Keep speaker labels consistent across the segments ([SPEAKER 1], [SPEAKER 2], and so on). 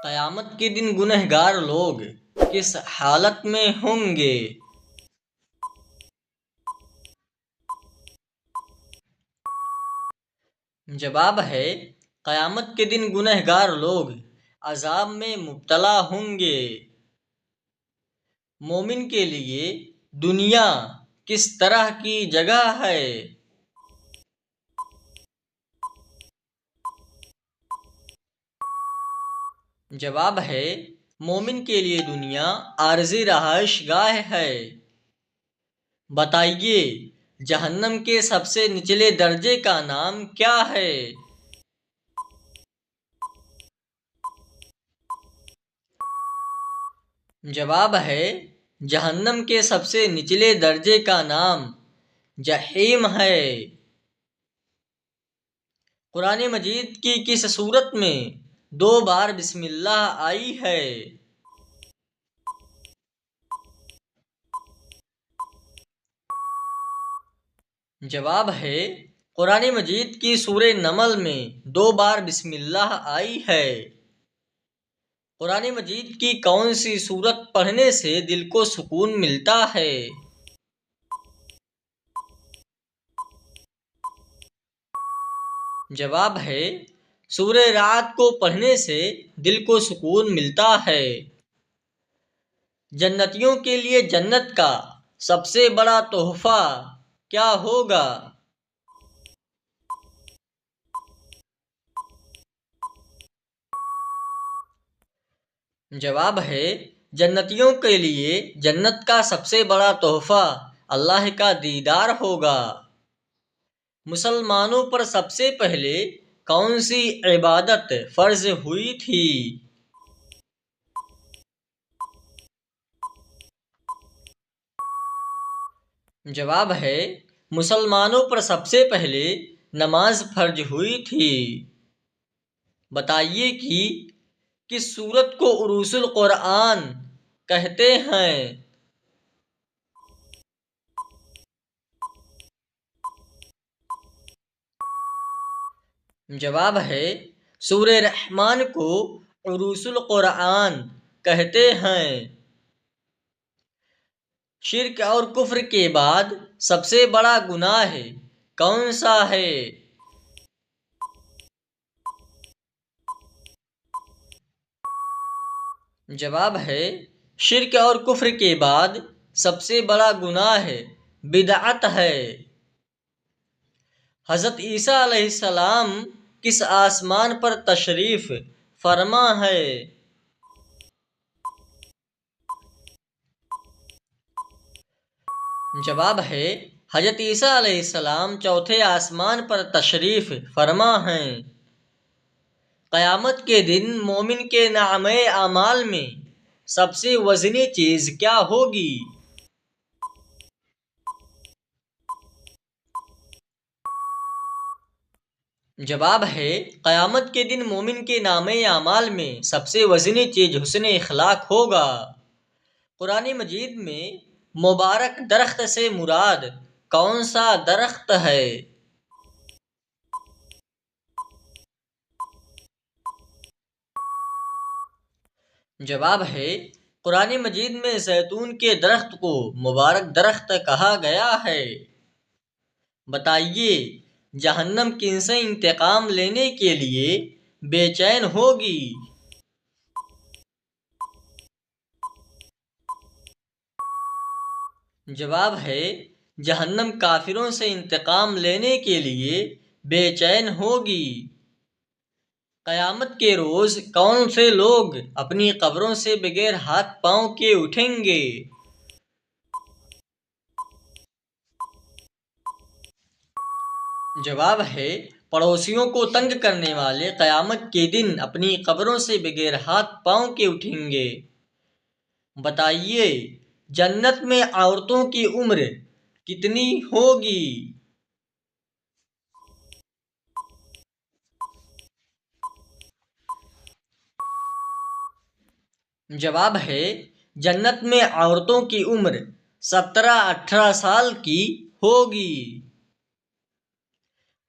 [SPEAKER 1] قیامت کے دن گنہگار لوگ کس حالت میں ہوں گے؟ جواب ہے، قیامت کے دن گنہگار لوگ عذاب میں مبتلا ہوں گے۔ مومن کے لیے دنیا کس طرح کی جگہ ہے؟ جواب ہے، مومن کے لیے دنیا عارضی رہائش گاہ ہے۔ بتائیے، جہنم کے سب سے نچلے درجے کا نام کیا ہے؟ جواب ہے، جہنم کے سب سے نچلے درجے کا نام جحیم ہے۔ قرآن مجید کی کس سورت میں 2 بار بسم اللہ آئی ہے؟ جواب ہے، قرآن مجید کی سورہ نمل میں 2 بار بسم اللہ آئی ہے۔ قرآن مجید کی کون سی سورت پڑھنے سے دل کو سکون ملتا ہے؟ جواب ہے، سورہ رعد کو پڑھنے سے دل کو سکون ملتا ہے۔ جنتیوں کے لیے جنت کا سب سے بڑا تحفہ کیا ہوگا؟ جواب ہے، جنتیوں کے لیے جنت کا سب سے بڑا تحفہ اللہ کا دیدار ہوگا۔ مسلمانوں پر سب سے پہلے کون سی عبادت فرض ہوئی تھی؟ جواب ہے، مسلمانوں پر سب سے پہلے نماز فرض ہوئی تھی۔ بتائیے کہ کس سورت کو عروس القرآن کہتے ہیں؟ جواب ہے، سورہ رحمان کو عروس القرآن کہتے ہیں۔ شرک اور کفر کے بعد سب سے بڑا گناہ کون سا ہے؟ جواب ہے، شرک اور کفر کے بعد سب سے بڑا گناہ بدعت ہے۔ حضرت عیسیٰ علیہ السلام کس آسمان پر تشریف فرما ہے؟ جواب ہے، حضرت عیسیٰ علیہ السلام چوتھے آسمان پر تشریف فرما ہیں۔ قیامت کے دن مومن کے نامہ اعمال میں سب سے وزنی چیز کیا ہوگی؟ جواب ہے، قیامت کے دن مومن کے نامہ اعمال میں سب سے وزنی چیز حسن اخلاق ہوگا۔ قرآن مجید میں مبارک درخت سے مراد کون سا درخت ہے؟ جواب ہے، قرآن مجید میں زیتون کے درخت کو مبارک درخت کہا گیا ہے۔ بتائیے، جہنم کن سے انتقام لینے کے لیے بے چین ہوگی؟ جواب ہے، جہنم کافروں سے انتقام لینے کے لیے بے چین ہوگی۔ قیامت کے روز کون سے لوگ اپنی قبروں سے بغیر ہاتھ پاؤں کے اٹھیں گے؟ جواب ہے، پڑوسیوں کو تنگ کرنے والے قیامت کے دن اپنی قبروں سے بغیر ہاتھ پاؤں کے اٹھیں گے۔ بتائیے، جنت میں عورتوں کی عمر کتنی ہوگی؟ جواب ہے، جنت میں عورتوں کی عمر 17-18 سال کی ہوگی۔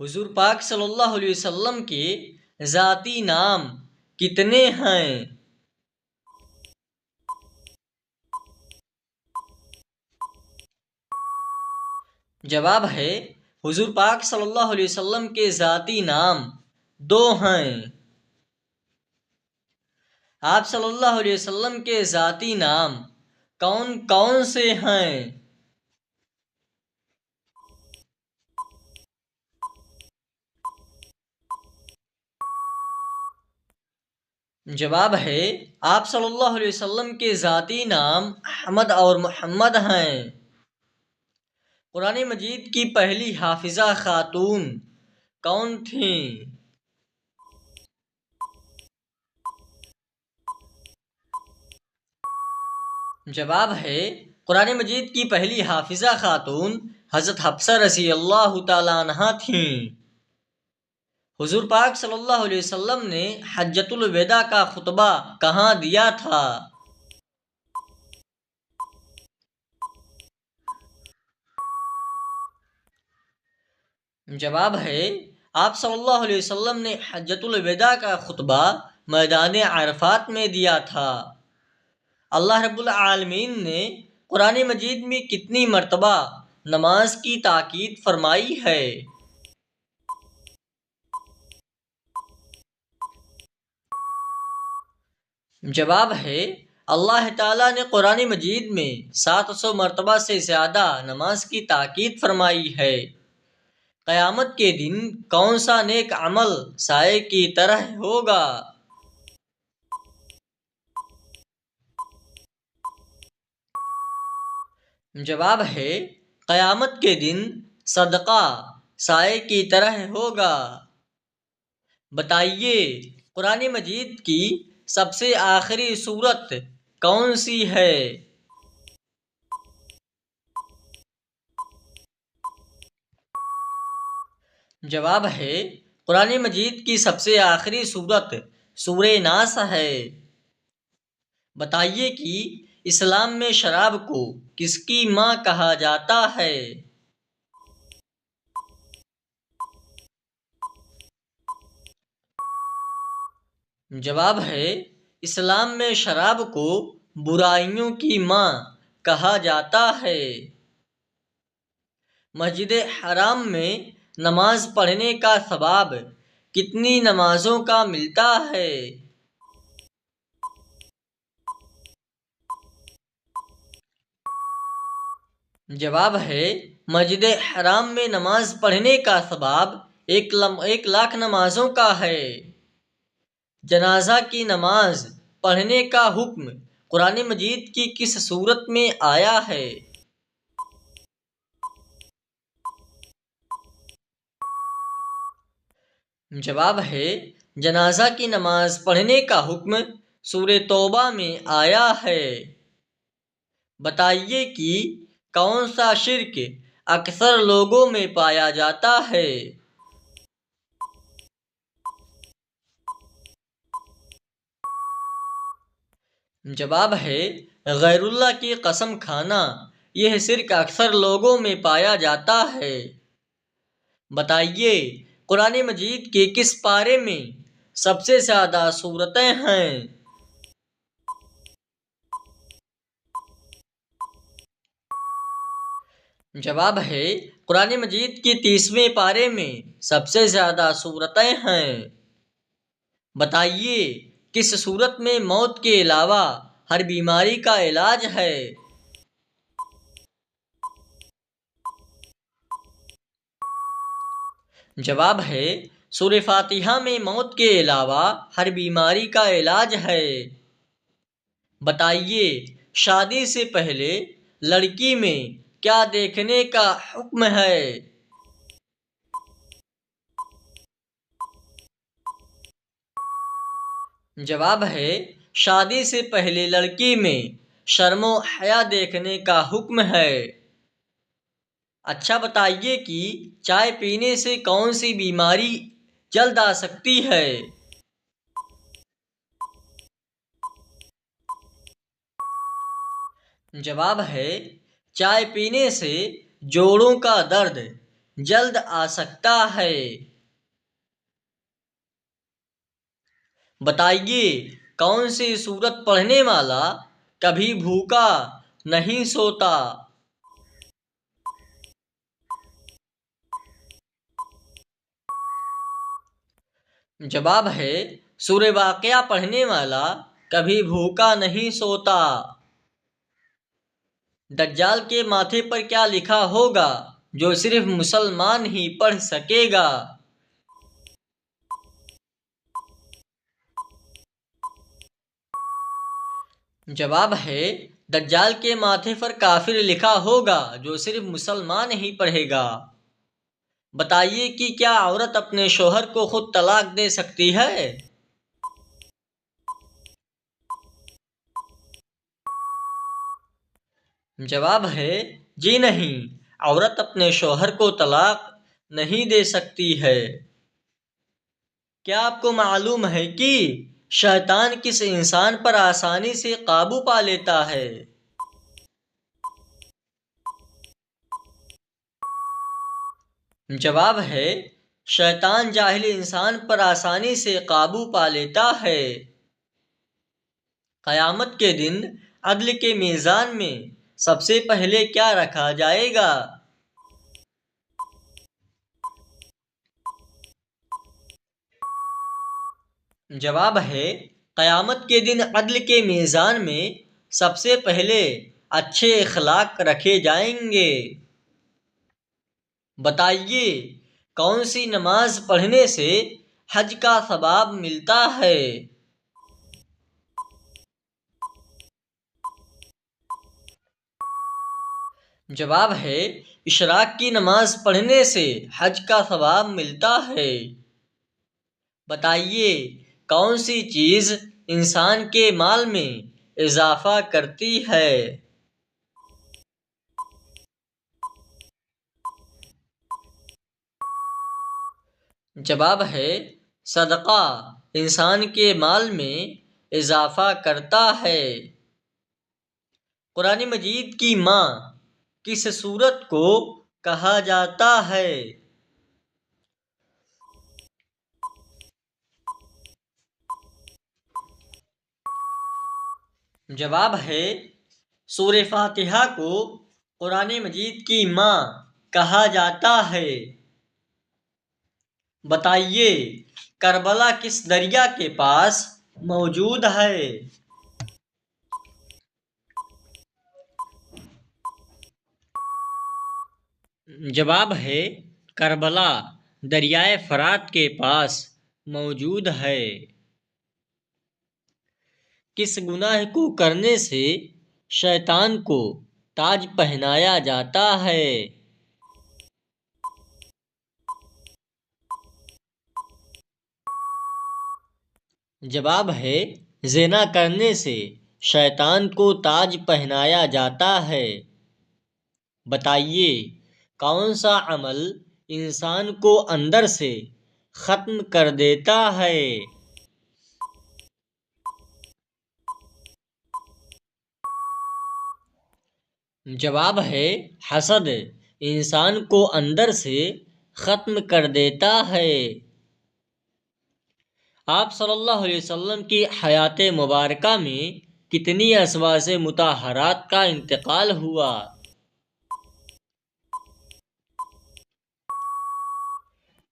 [SPEAKER 1] حضور پاک صلی اللہ علیہ وسلم کے ذاتی نام کتنے ہیں؟ جواب ہے، حضور پاک صلی اللہ علیہ وسلم کے ذاتی نام دو ہیں۔ آپ صلی اللہ علیہ وسلم کے ذاتی نام کون کون سے ہیں؟ جواب ہے، آپ صلی اللہ علیہ وسلم کے ذاتی نام احمد اور محمد ہیں۔ قرآن مجید کی پہلی حافظہ خاتون کون تھیں؟ جواب ہے، قرآن مجید کی پہلی حافظہ خاتون حضرت حفصہ رضی اللہ تعالیٰ عنہا تھیں۔ حضور پاک صلی اللہ علیہ وسلم نے حجۃ الوداع کا خطبہ کہاں دیا تھا؟ جواب ہے، آپ صلی اللہ علیہ وسلم نے حجۃ الوداع کا خطبہ میدان عرفات میں دیا تھا۔ اللہ رب العالمین نے قرآن مجید میں کتنی مرتبہ نماز کی تاکید فرمائی ہے؟ جواب ہے، اللہ تعالیٰ نے قرآن مجید میں 700 مرتبہ سے زیادہ نماز کی تاکید فرمائی ہے۔ قیامت کے دن کون سا نیک عمل سائے کی طرح ہوگا؟ جواب ہے، قیامت کے دن صدقہ سائے کی طرح ہوگا۔ بتائیے، قرآن مجید کی سب سے آخری سورت کون سی ہے؟ جواب ہے، قرآن مجید کی سب سے آخری سورت سورہ ناس ہے۔ بتائیے کہ اسلام میں شراب کو کس کی ماں کہا جاتا ہے؟ جواب ہے، اسلام میں شراب کو برائیوں کی ماں کہا جاتا ہے۔ مسجد حرام میں نماز پڑھنے کا ثواب کتنی نمازوں کا ملتا ہے؟ جواب ہے، مسجد حرام میں نماز پڑھنے کا ثواب 1,00,000 نمازوں کا ہے۔ جنازہ کی نماز پڑھنے کا حکم قرآن مجید کی کس سورت میں آیا ہے؟ جواب ہے، جنازہ کی نماز پڑھنے کا حکم سورہ توبہ میں آیا ہے۔ بتائیے کہ کون سا شرک اکثر لوگوں میں پایا جاتا ہے؟ جواب ہے، غیر اللہ کی قسم کھانا یہ شرک اکثر لوگوں میں پایا جاتا ہے۔ بتائیے، قرآن مجید کے کس پارے میں سب سے زیادہ سورتیں ہیں؟ جواب ہے، قرآن مجید کے 30ویں پارے میں سب سے زیادہ سورتیں ہیں۔ بتائیے، کس سورت میں موت کے علاوہ ہر بیماری کا علاج ہے؟ جواب ہے، سورہ فاتحہ میں موت کے علاوہ ہر بیماری کا علاج ہے۔ بتائیے، شادی سے پہلے لڑکی میں کیا دیکھنے کا حکم ہے؟ جواب ہے، شادی سے پہلے لڑکی میں شرم و حیا دیکھنے کا حکم ہے۔ اچھا بتائیے کہ چائے پینے سے کون سی بیماری جلد آ سکتی ہے؟ جواب ہے، چائے پینے سے جوڑوں کا درد جلد آ سکتا ہے۔ بتائیے، کون سی سورت پڑھنے والا کبھی بھوکا نہیں سوتا؟ جواب ہے سورہ واقعہ پڑھنے والا کبھی بھوکا نہیں سوتا۔ دجال کے ماتھے پر کیا لکھا ہوگا جو صرف مسلمان ہی پڑھ سکے گا؟ جواب ہے دجال کے ماتھے پر کافر لکھا ہوگا جو صرف مسلمان ہی پڑھے گا۔ بتائیے کہ کیا عورت اپنے شوہر کو خود طلاق دے سکتی ہے؟ جواب ہے جی نہیں، عورت اپنے شوہر کو طلاق نہیں دے سکتی ہے۔ کیا آپ کو معلوم ہے کہ شیطان کس انسان پر آسانی سے قابو پا لیتا ہے؟ جواب ہے شیطان جاہل انسان پر آسانی سے قابو پا لیتا ہے۔ قیامت کے دن عدل کے میزان میں سب سے پہلے کیا رکھا جائے گا؟ جواب ہے قیامت کے دن عدل کے میزان میں سب سے پہلے اچھے اخلاق رکھے جائیں گے۔ بتائیے کون سی نماز پڑھنے سے حج کا ثواب ملتا ہے؟ جواب ہے اشراق کی نماز پڑھنے سے حج کا ثواب ملتا ہے۔ بتائیے کون سی چیز انسان کے مال میں اضافہ کرتی ہے؟ جواب ہے صدقہ انسان کے مال میں اضافہ کرتا ہے۔ قرآن مجید کی ماں کس سورت کو کہا جاتا ہے؟ جواب ہے سورہ فاتحہ کو قرآن مجید کی ماں کہا جاتا ہے۔ بتائیے کربلا کس دریا کے پاس موجود ہے؟ جواب ہے کربلا دریائے فرات کے پاس موجود ہے۔ کس گناہ کو کرنے سے شیطان کو تاج پہنایا جاتا ہے؟ جواب ہے زنا کرنے سے شیطان کو تاج پہنایا جاتا ہے۔ بتائیے کون سا عمل انسان کو اندر سے ختم کر دیتا ہے؟ جواب ہے حسد انسان کو اندر سے ختم کر دیتا ہے۔ آپ صلی اللہ علیہ وسلم کی حیات مبارکہ میں کتنی ازواج مطہرات کا انتقال ہوا؟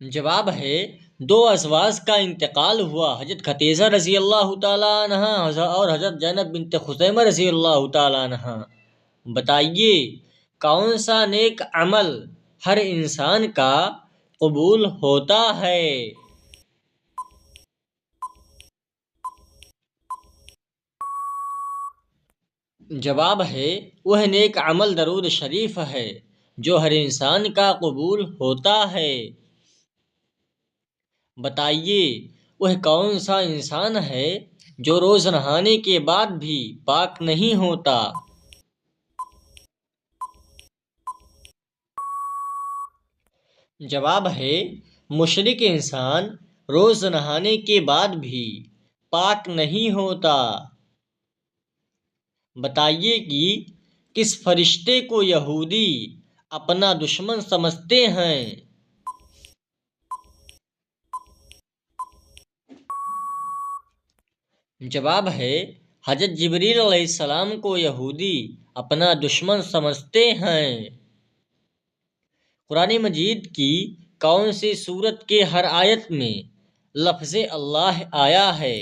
[SPEAKER 1] جواب ہے 2 ازواج کا انتقال ہوا، حضرت خدیجہ رضی اللہ تعالیٰ عنہ اور حضرت زینب بنت خزیمہ رضی اللہ تعالیٰ عنہ۔ بتائیے کون سا نیک عمل ہر انسان کا قبول ہوتا ہے؟ جواب ہے وہ نیک عمل درود شریف ہے جو ہر انسان کا قبول ہوتا ہے۔ بتائیے وہ کون سا انسان ہے جو روز نہانے کے بعد بھی پاک نہیں ہوتا؟ جواب ہے مشرک انسان روز نہانے کے بعد بھی پاک نہیں ہوتا۔ بتائیے کہ کس فرشتے کو یہودی اپنا دشمن سمجھتے ہیں؟ جواب ہے حضرت جبریل علیہ السلام کو یہودی اپنا دشمن سمجھتے ہیں۔ قرآن مجید کی کون سی سورت کے ہر آیت میں لفظ اللہ آیا ہے؟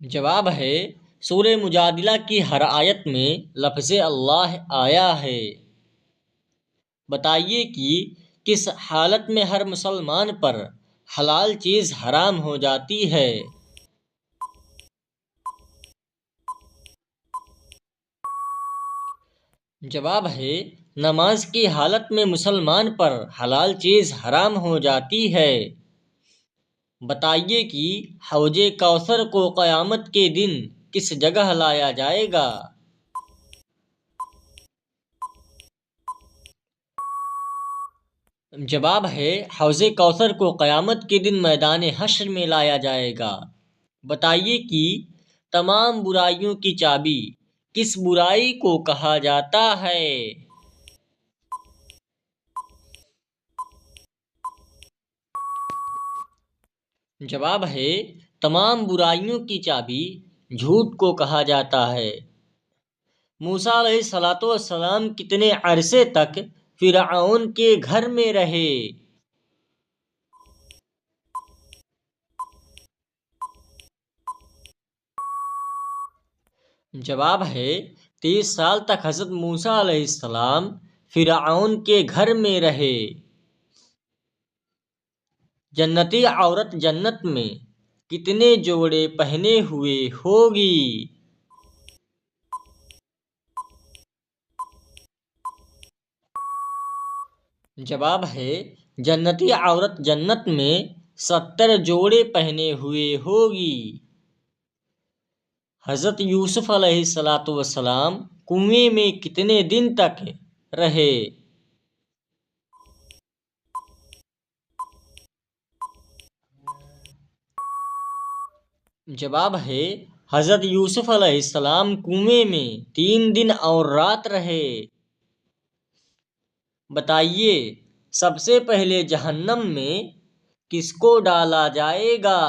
[SPEAKER 1] جواب ہے سورہ مجادلہ کی ہر آیت میں لفظ اللہ آیا ہے۔ بتائیے کہ کس حالت میں ہر مسلمان پر حلال چیز حرام ہو جاتی ہے؟ جواب ہے نماز کی حالت میں مسلمان پر حلال چیز حرام ہو جاتی ہے۔ بتائیے کہ حوض کوثر کو قیامت کے دن کس جگہ لایا جائے گا؟ جواب ہے حوض کوثر کو قیامت کے دن میدان حشر میں لایا جائے گا۔ بتائیے کہ تمام برائیوں کی چابی کس برائی کو کہا جاتا ہے؟ جواب ہے تمام برائیوں کی چابی جھوٹ کو کہا جاتا ہے۔ موسیٰ علیہ السلام کتنے عرصے تک فرعون کے گھر میں رہے؟ جواب ہے 30 سال تک حضرت موسیٰ علیہ السلام فرعون کے گھر میں رہے۔ جنتی عورت جنت میں کتنے جوڑے پہنے ہوئے ہوگی؟ جواب ہے جنتی عورت جنت میں 70 جوڑے پہنے ہوئے ہوگی۔ حضرت یوسف علیہ السلام کنویں میں کتنے دن تک رہے؟ جواب ہے حضرت یوسف علیہ السلام کنویں میں 3 دن اور رات رہے۔ بتائیے سب سے پہلے جہنم میں کس کو ڈالا جائے گا؟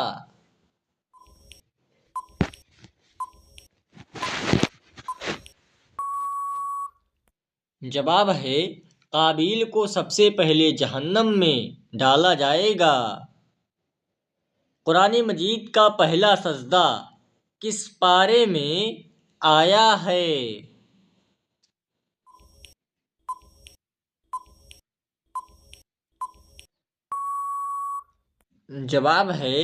[SPEAKER 1] جواب ہے قابیل کو سب سے پہلے جہنم میں ڈالا جائے گا۔ قرآن مجید کا پہلا سجدہ کس پارے میں آیا ہے؟ جواب ہے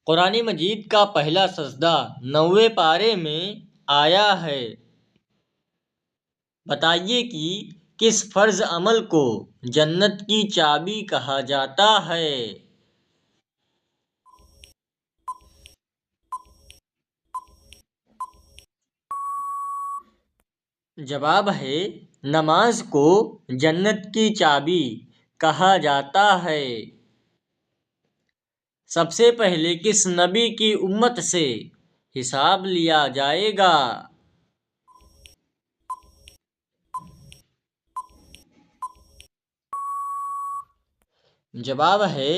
[SPEAKER 1] قرآن مجید کا پہلا سجدہ 9ویں پارے میں آیا ہے۔ بتائیے کہ کس فرض عمل کو جنت کی چابی کہا جاتا ہے؟ جواب ہے نماز کو جنت کی چابی کہا جاتا ہے۔ سب سے پہلے کس نبی کی امت سے حساب لیا جائے گا؟ جواب ہے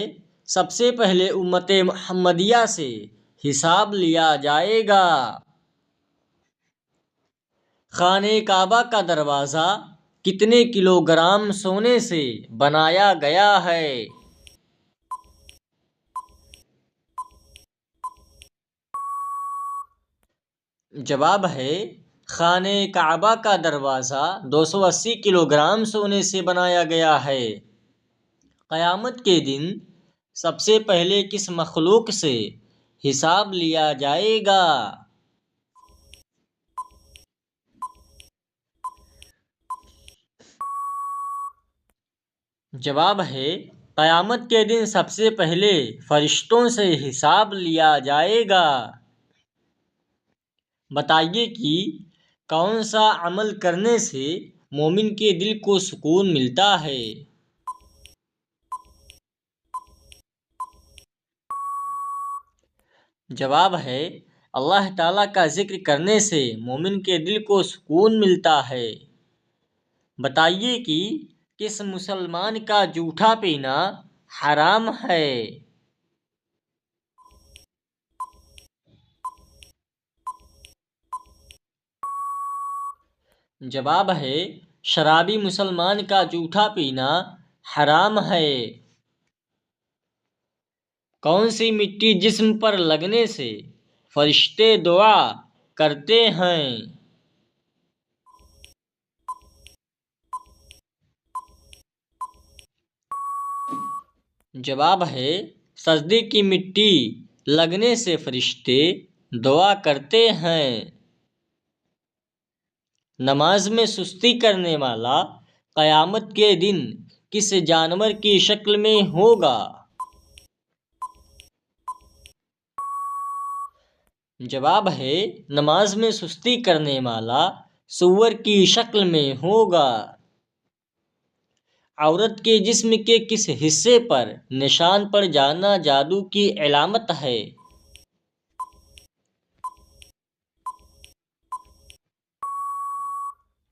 [SPEAKER 1] سب سے پہلے امت محمدیہ سے حساب لیا جائے گا۔ خانہ کعبہ کا دروازہ کتنے کلو گرام سونے سے بنایا گیا ہے؟ جواب ہے خانہ کعبہ کا دروازہ 280 کلو گرام سونے سے بنایا گیا ہے۔ قیامت کے دن سب سے پہلے کس مخلوق سے حساب لیا جائے گا؟ جواب ہے قیامت کے دن سب سے پہلے فرشتوں سے حساب لیا جائے گا۔ بتائیے کہ کون سا عمل کرنے سے مومن کے دل کو سکون ملتا ہے؟ جواب ہے اللہ تعالیٰ کا ذکر کرنے سے مومن کے دل کو سکون ملتا ہے۔ بتائیے کہ کس مسلمان کا جھوٹا پینا حرام ہے؟ جواب ہے شرابی مسلمان کا جھوٹا پینا حرام ہے۔ کون سی مٹی جسم پر لگنے سے فرشتے دعا کرتے ہیں؟ جواب ہے سجدے کی مٹی لگنے سے فرشتے دعا کرتے ہیں۔ نماز میں سستی کرنے والا قیامت کے دن کس جانور کی شکل میں ہوگا؟ جواب ہے نماز میں سستی کرنے والا سور کی شکل میں ہوگا۔ عورت کے جسم کے کس حصے پر نشان پڑ جانا جادو کی علامت ہے؟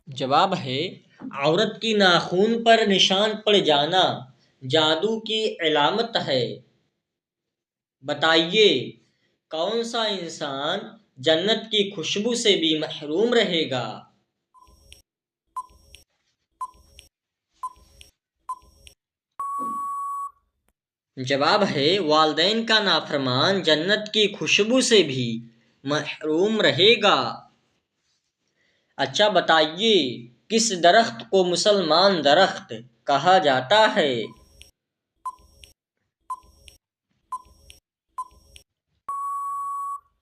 [SPEAKER 1] جواب ہے عورت کی ناخن پر نشان پڑ جانا جادو کی علامت ہے۔ بتائیے کون سا انسان جنت کی خوشبو سے بھی محروم رہے گا؟ جواب ہے والدین کا نافرمان جنت کی خوشبو سے بھی محروم رہے گا۔ اچھا بتائیے کس درخت کو مسلمان درخت کہا جاتا ہے؟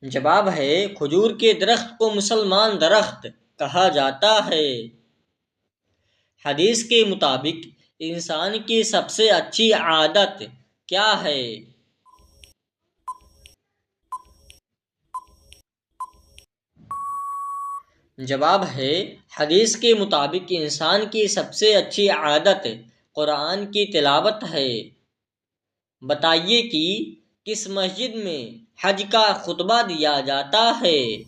[SPEAKER 1] جواب ہے کھجور کے درخت کو مسلمان درخت کہا جاتا ہے۔ حدیث کے مطابق انسان کی سب سے اچھی عادت کیا ہے؟ جواب ہے حدیث کے مطابق انسان کی سب سے اچھی عادت قرآن کی تلاوت ہے۔ بتائیے کہ کس مسجد میں حج کا خطبہ دیا جاتا ہے؟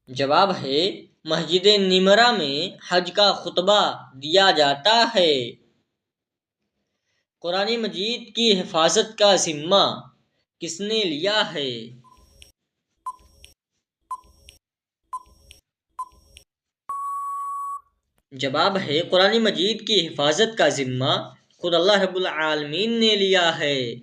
[SPEAKER 1] جواب ہے مسجد نمرہ میں حج کا خطبہ دیا جاتا ہے۔ قرآن مجید کی حفاظت کا ذمہ کس نے لیا ہے؟ جواب ہے قرآن مجید کی حفاظت کا ذمہ خود اللہ رب العالمین نے لیا ہے۔